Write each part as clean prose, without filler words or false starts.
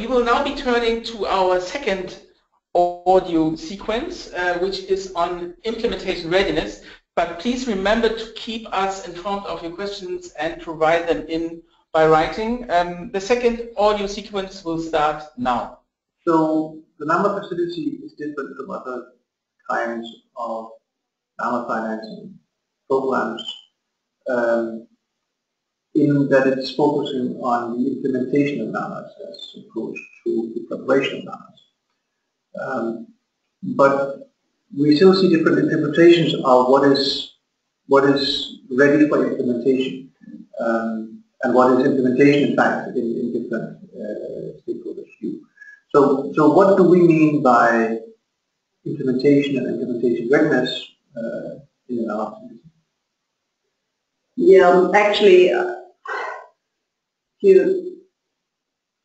We will now be turning to our second audio sequence, which is on implementation readiness. But please remember to keep us informed of your questions and provide them in by writing. The second audio sequence will start now. So the NAMA facility is different from other kinds of NAMA financing programs in that it's focusing on the implementation of NAMAs as opposed to the preparation of NAMAs. But we still see different interpretations of what is ready for implementation and what is implementation in fact in different stakeholders' view. So what do we mean by implementation and implementation readiness in our system? Yeah, actually, if you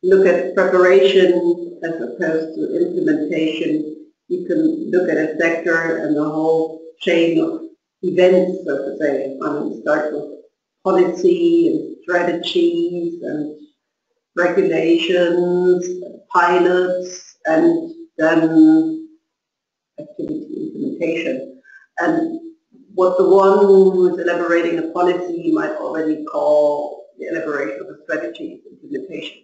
look at preparation as opposed to implementation, you can look at a sector and the whole chain of events, so to say. I mean, start with policy and strategies and regulations, pilots, and then activity implementation. And what the one who is elaborating a policy might already call the elaboration of a strategy implementation.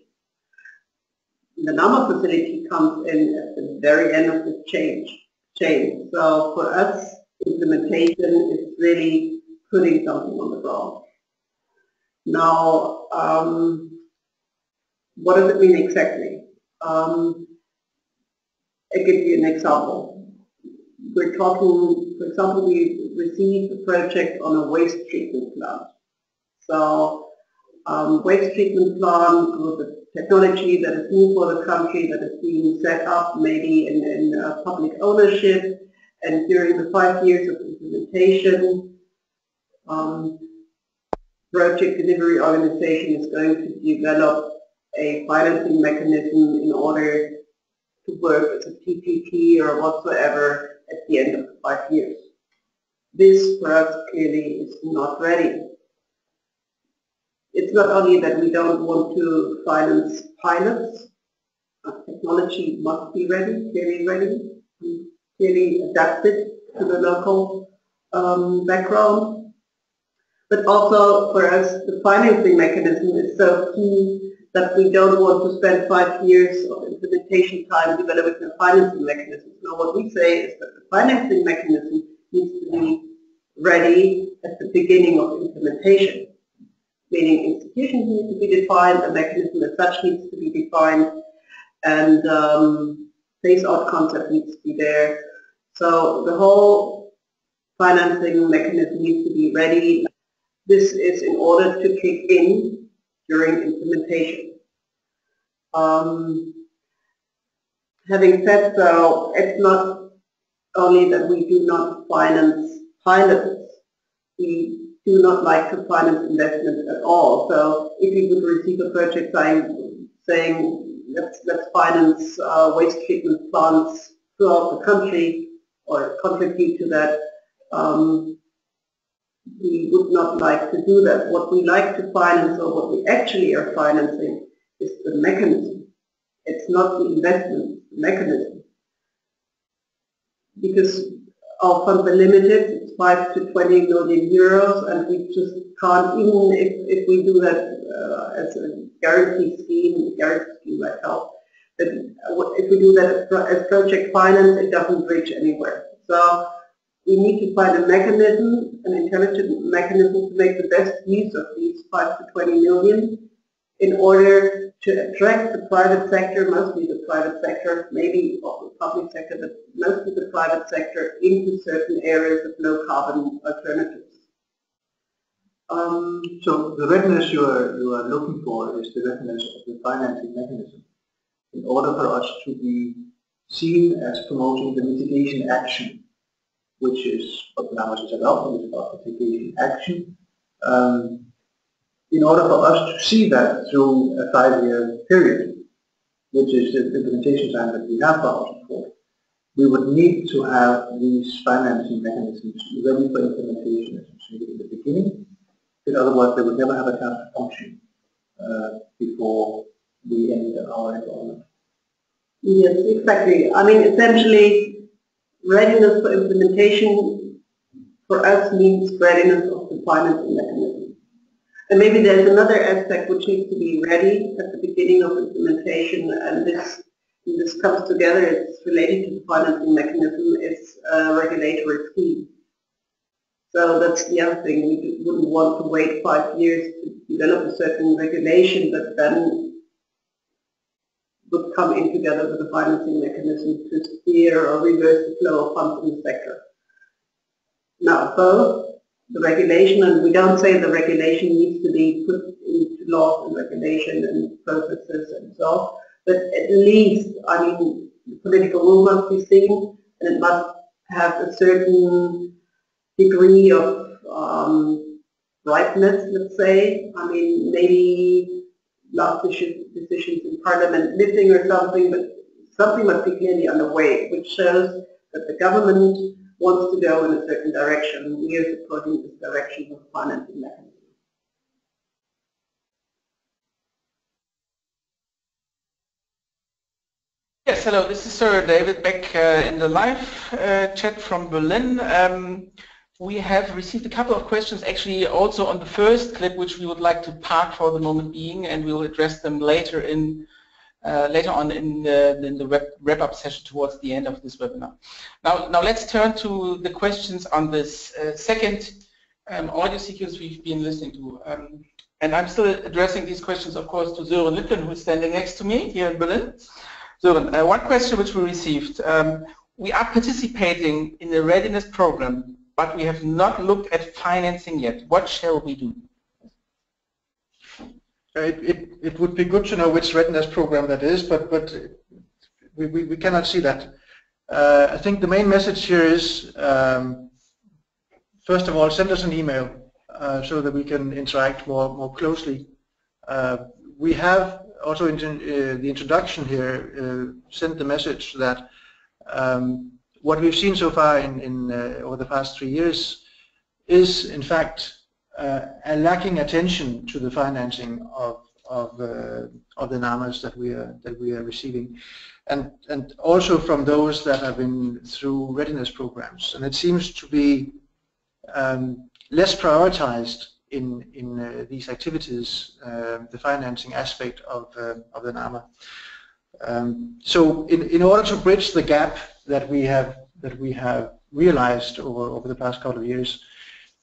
The NAMA facility comes in at the very end of the chain. So for us, implementation is really putting something on the ground. Now, what does it mean exactly? I'll give you an example. We're talking, for example, we received a project on a waste treatment plant. So, waste treatment plant with a technology that is new for the country, that is being set up maybe in public ownership, and during the 5 years of implementation, project delivery organization is going to develop a financing mechanism in order to work as a PPP or whatsoever at the end of the 5 years. This for us clearly is not ready. It's not only that we don't want to finance pilots, technology must be ready, clearly adapted to the local background. But also for us, the financing mechanism is so key that we don't want to spend 5 years of implementation time developing a financing mechanism. So what we say is that the financing mechanism needs to be ready at the beginning of implementation, meaning institutions need to be defined, the mechanism as such needs to be defined, and phase-out concept needs to be there. So the whole financing mechanism needs to be ready. This is in order to kick in during implementation. Having said so, it's not only that we do not finance pilots, we do not like to finance investments at all. So if we would receive a project saying let's finance waste treatment plants throughout the country or contribute to that, we would not like to do that. What we like to finance, or what we actually are financing, is the mechanism. It's not the investment, the mechanism. Because our funds are limited, it's 5 to 20 million euros, and we just can't, even if we do that as a guarantee scheme might help, but if we do that as project finance, it doesn't reach anywhere. So we need to find a mechanism, an intelligent mechanism to make the best use of these 5 to 20 million in order to attract the private sector, mostly the private sector, maybe also the public sector, but mostly the private sector, into certain areas of low carbon alternatives. So the readiness you are looking for is the readiness of the financing mechanism in order for us to be seen as promoting the mitigation action, which is what NAMAS is about. It's about mitigation action. In order for us to see that through a 5-year period, which is the implementation time that we have for our support, we would need to have these financing mechanisms ready for implementation, as you say, in the beginning, because otherwise they would never have a chance to function before we end our involvement. Yes, exactly. I mean, essentially, readiness for implementation for us means readiness of the financing mechanism. And maybe there's another aspect which needs to be ready at the beginning of implementation, and this comes together, it's related to the financing mechanism, it's a regulatory scheme. So that's the other thing, we wouldn't want to wait 5 years to develop a certain regulation, but then would come in together with the financing mechanism to steer or reverse the flow of funds in the sector. Now, both the regulation, and we don't say the regulation needs to be put into laws and regulation and processes and so on, but at least, I mean, the political will must be seen, and it must have a certain degree of ripeness, let's say. I mean, maybe last decisions in Parliament missing or something, but something must be clearly underway, which shows that the government wants to go in a certain direction. We are supporting this direction of financing mechanism. Yes, hello, this is Sir David back in the live chat from Berlin. We have received a couple of questions actually also on the first clip, which we would like to park for the moment being, and we will address them later on in the wrap-up session towards the end of this webinar. Now let's turn to the questions on this second audio sequence we've been listening to. And I'm still addressing these questions, of course, to Sören Lipplen, who is standing next to me here in Berlin. Sören, one question which we received. We are participating in the readiness program, but we have not looked at financing yet. What shall we do? It would be good to know which readiness program that is, but we cannot see that. I think the main message here is, first of all, send us an email so that we can interact more closely. We have also in the introduction here sent the message that what we've seen so far over the past 3 years is, in fact, a lacking attention to the financing of the NAMAs that we are receiving, and also from those that have been through readiness programs. And it seems to be less prioritized in these activities, the financing aspect of the NAMA. So in order to bridge the gap that we have realized over the past couple of years,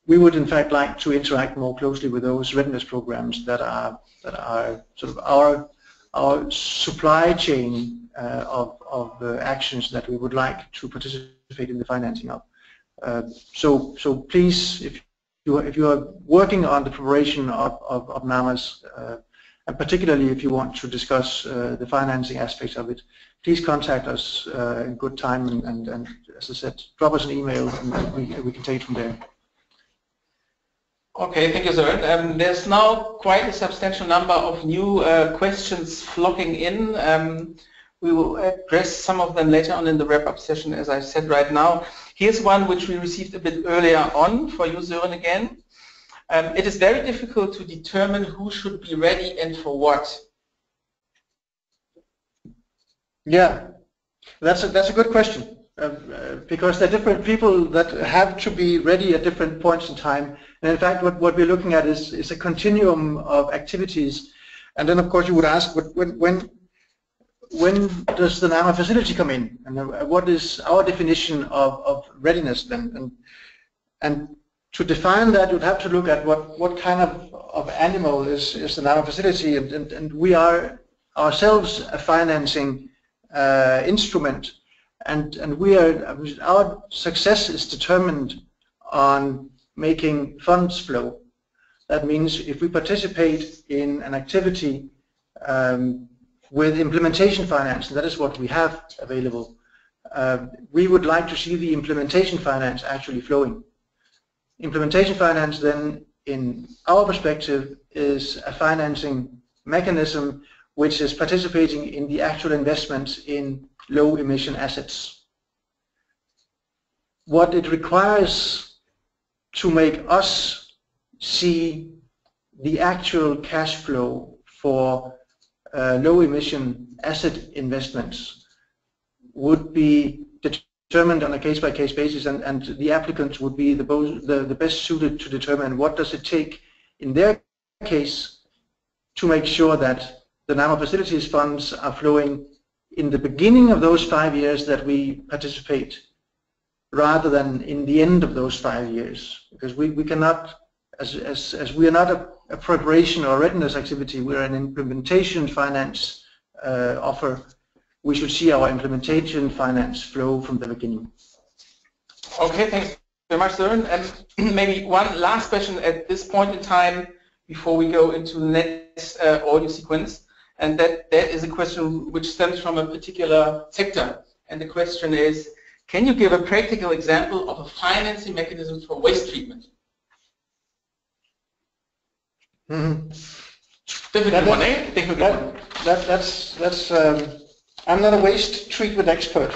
we would in fact like to interact more closely with those readiness programs that are sort of our supply chain of actions that we would like to participate in the financing of. So please, if you are working on the preparation of NAMAs, and particularly if you want to discuss the financing aspects of it, please contact us in good time, and as I said, drop us an email and we can take it from there. Okay, thank you, Sören. There's now quite a substantial number of new questions flocking in. We will address some of them later on in the wrap-up session, as I said right now. Here's one which we received a bit earlier on for you, Sören, again. It is very difficult to determine who should be ready and for what. Yeah, that's a good question, because there are different people that have to be ready at different points in time. And in fact, what we're looking at is a continuum of activities. And then, of course, you would ask, when does the NAMA facility come in? And what is our definition of readiness then? And to define that, you'd have to look at what kind of animal is the NAMA facility. And we are ourselves a financing instrument. And our success is determined on making funds flow. That means if we participate in an activity with implementation finance, and that is what we have available, we would like to see the implementation finance actually flowing. Implementation finance then, in our perspective, is a financing mechanism which is participating in the actual investments in low emission assets. What it requires to make us see the actual cash flow for low emission asset investments would be determined on a case-by-case basis, and the applicants would be the best suited to determine what does it take in their case to make sure that the NAMA facilities funds are flowing in the beginning of those 5 years that we participate, rather than in the end of those 5 years, because we cannot, as we are not a preparation or readiness activity, we're an implementation finance offer. We should see our implementation finance flow from the beginning. Okay, thanks very much, Søren. And maybe one last question at this point in time before we go into the next audio sequence, and that is a question which stems from a particular sector. And the question is, can you give a practical example of a financing mechanism for waste treatment? Mm-hmm. Difficult one, eh? Difficult one. That's I'm not a waste treatment expert.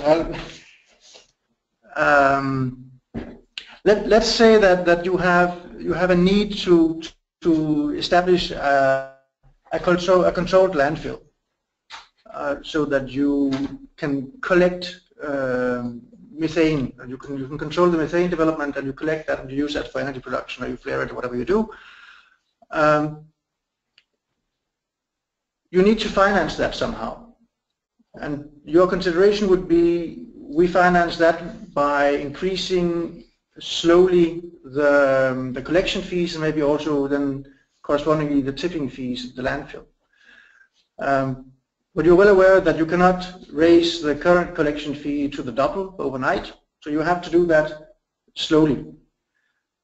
Let's say that you have a need to establish a controlled landfill, so that you can collect methane. You can control the methane development, and you collect that and you use that for energy production, or you flare it, or whatever you do. You need to finance that somehow. And your consideration would be, we finance that by increasing slowly the collection fees, and maybe also then correspondingly the tipping fees at the landfill. But you're well aware that you cannot raise the current collection fee to the double overnight, so you have to do that slowly.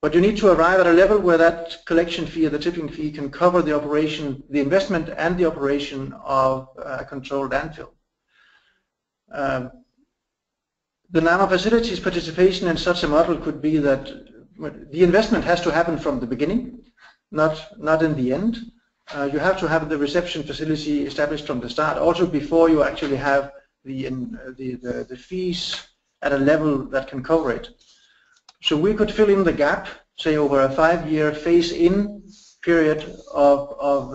But you need to arrive at a level where that collection fee or the tipping fee can cover the operation, the investment and the operation of a controlled landfill. The NAMA facilities participation in such a model could be that the investment has to happen from the beginning, not in the end. You have to have the reception facility established from the start, also before you actually have the fees at a level that can cover it. So we could fill in the gap, say over a 5-year phase-in period of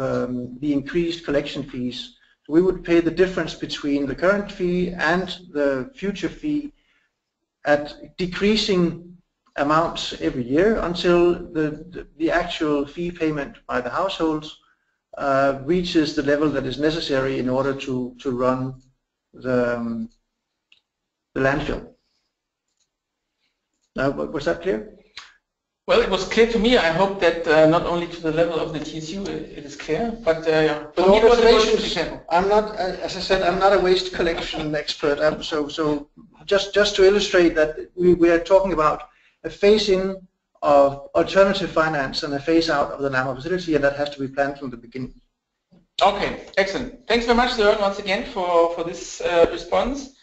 the increased collection fees. We would pay the difference between the current fee and the future fee at decreasing amounts every year until the actual fee payment by the households reaches the level that is necessary in order to run the landfill. Was that clear? Well, it was clear to me. I hope that not only to the level of the TSU it is clear, but for me it was a good example. I'm not, as I said, I'm not a waste collection expert. So just to illustrate that we are talking about a phase-in of alternative finance and a phase-out of the NAMA facility, and that has to be planned from the beginning. Okay, excellent. Thanks very much, Søren, once again for this response.